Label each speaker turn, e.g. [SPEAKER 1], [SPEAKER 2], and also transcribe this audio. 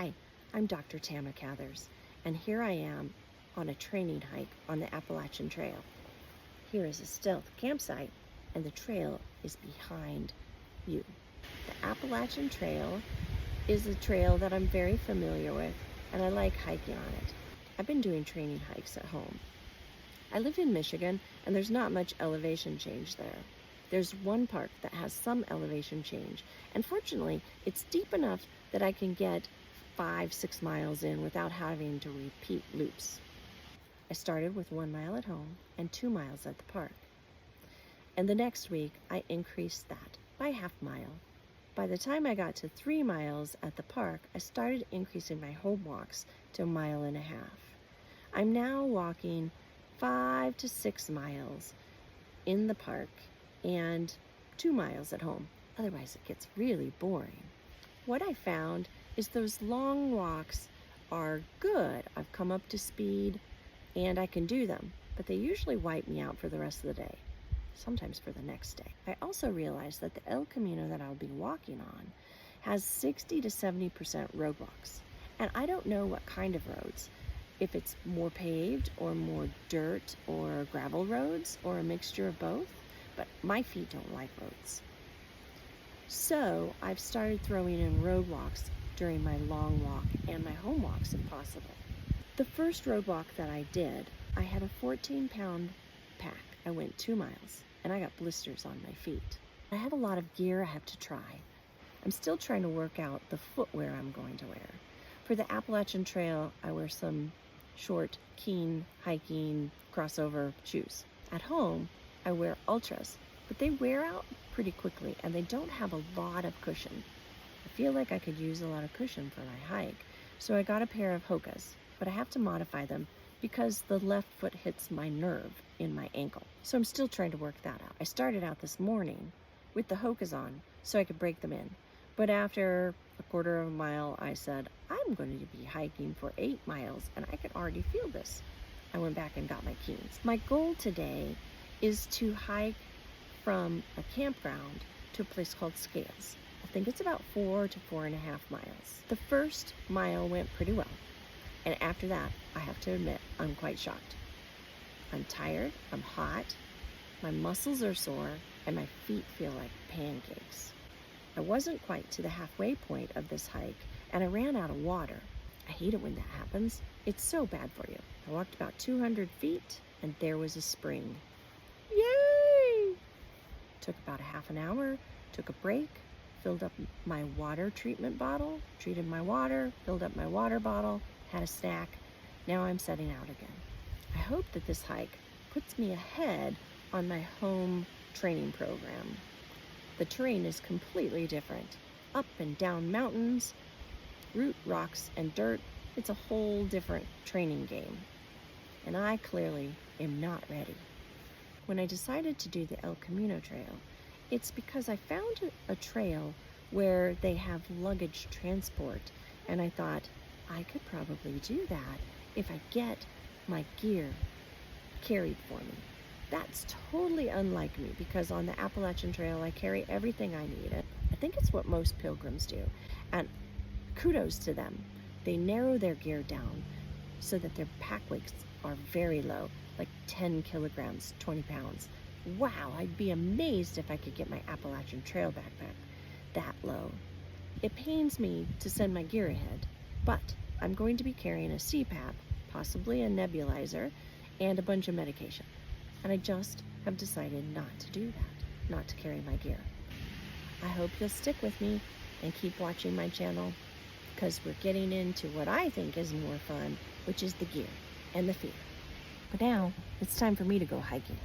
[SPEAKER 1] Hi, I'm Dr. Tama Cathers, and here I am on a training hike on the Appalachian Trail. Here is a stealth campsite, and the trail is behind you. The Appalachian Trail is a trail that I'm very familiar with, and I like hiking on it. I've been doing training hikes at home. I live in Michigan, and there's not much elevation change there. There's one park that has some elevation change, and fortunately, it's deep enough that I can get 5-6 miles in without having to repeat loops. I started with 1 mile at home and 2 miles at the park. And the next week, I increased that by half mile. By the time I got to 3 miles at the park, I started increasing my home walks to 1.5 miles. I'm now walking 5 to 6 miles in the park and 2 miles at home. Otherwise, it gets really boring. What I found is those long walks are good. I've come up to speed and I can do them, but they usually wipe me out for the rest of the day, sometimes for the next day. I also realized that the El Camino that I'll be walking on has 60 to 70% roadblocks. And I don't know what kind of roads, if it's more paved or more dirt or gravel roads or a mixture of both, but my feet don't like roads. So I've started throwing in roadblocks during my long walk and my home walks if possible. The first roadblock that I did, I had a 14-pound pack. I went 2 miles and I got blisters on my feet. I have a lot of gear I have to try. I'm still trying to work out the footwear I'm going to wear. For the Appalachian Trail, I wear some short, keen, hiking, crossover shoes. At home, I wear Ultras, but they wear out pretty quickly and they don't have a lot of cushion. I feel like I could use a lot of cushion for my hike, so I got a pair of Hokas, but I have to modify them because the left foot hits my nerve in my ankle. So I'm still trying to work that out. I started out this morning with the Hokas on so I could break them in. But after a quarter of a mile, I said, I'm going to be hiking for 8 miles and I can already feel this. I went back and got my Keens. My goal today is to hike from a campground to a place called Scales. I think it's about 4 to 4.5 miles. The first mile went pretty well. And after that, I have to admit, I'm quite shocked. I'm tired, I'm hot, my muscles are sore, and my feet feel like pancakes. I wasn't quite to the halfway point of this hike, and I ran out of water. I hate it when that happens. It's so bad for you. I walked about 200 feet, and there was a spring. Yay! Took about a half an hour, took a break, filled up my water treatment bottle, treated my water, filled up my water bottle, had a snack. Now I'm setting out again. I hope that this hike puts me ahead on my home training program. The terrain is completely different. Up and down mountains, root, rocks, and dirt. It's a whole different training game. And I clearly am not ready. When I decided to do the El Camino Trail, it's because I found a trail where they have luggage transport, and I thought I could probably do that if I get my gear carried for me. That's totally unlike me because on the Appalachian Trail, I carry everything I need. I think it's what most pilgrims do, and kudos to them. They narrow their gear down so that their pack weights are very low, like 10 kilograms, 20 pounds. Wow, I'd be amazed if I could get my Appalachian Trail backpack that low. It pains me to send my gear ahead, but I'm going to be carrying a CPAP, possibly a nebulizer, and a bunch of medication. And I just have decided not to do that, not to carry my gear. I hope you'll stick with me and keep watching my channel because we're getting into what I think is more fun, which is the gear and the fear. But now it's time for me to go hiking.